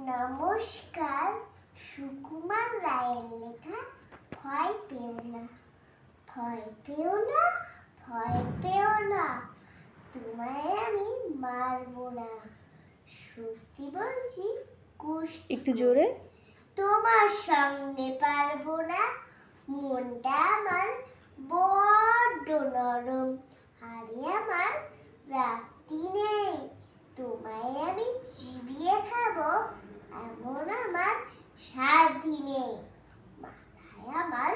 নমস্কার। সুকুমার রায়ের লেখা ভয় পেও না, ভয় পেও না, ভয় পেও না, তোমায় আমি মারবো না। সত্যি বলছি, কুষ্টি একটু জোরে। তোমার সঙ্গে পারবো না। মনটা আমার বড্ড নরম, আরে আমার রাত্রি নেই। তোমায় আমি চিবিয়ে খাবো এমন আমার সাধ্যি নেই। মাথায় আমার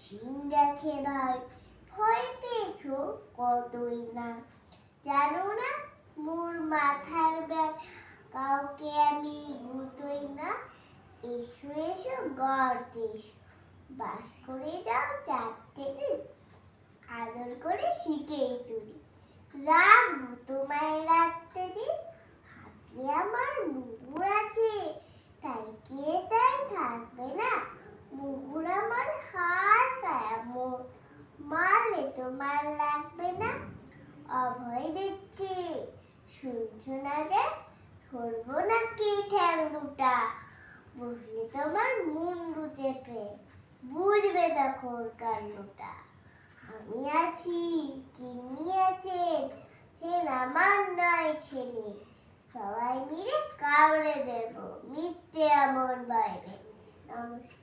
শিং রাখে ভাই, ভয় পেয়েছো কতই না। জানো না মোর মাথার ব্যাগ, কাউকে আমি গুতোই না। এসো এসো গর্তে এসো, বাস করে যাও 4টে দিন, আদর করে শিখেই তুলি। রাখবো তোমায় রাখতে দিন, হাতে আমার মুগুর আছে, তাই কে তাই থাকবে না। মুগুর আমার হালকা এমন, মারলে তোমার লাগবে না। অভয় দিচ্ছি শুনছো না যে, ধরবো না কি ঠ্যাং দুটা, বসলে তোমার মুন্ডু চেপে, বুঝবে তখন কাণ্ডটা। আমি আছি, কিন্নি আছেন, সেন আমার নয় ছেলে, সবাই মিলে কামড়ে দেব মিথ্যে এমন বাইরে। নমস্কার।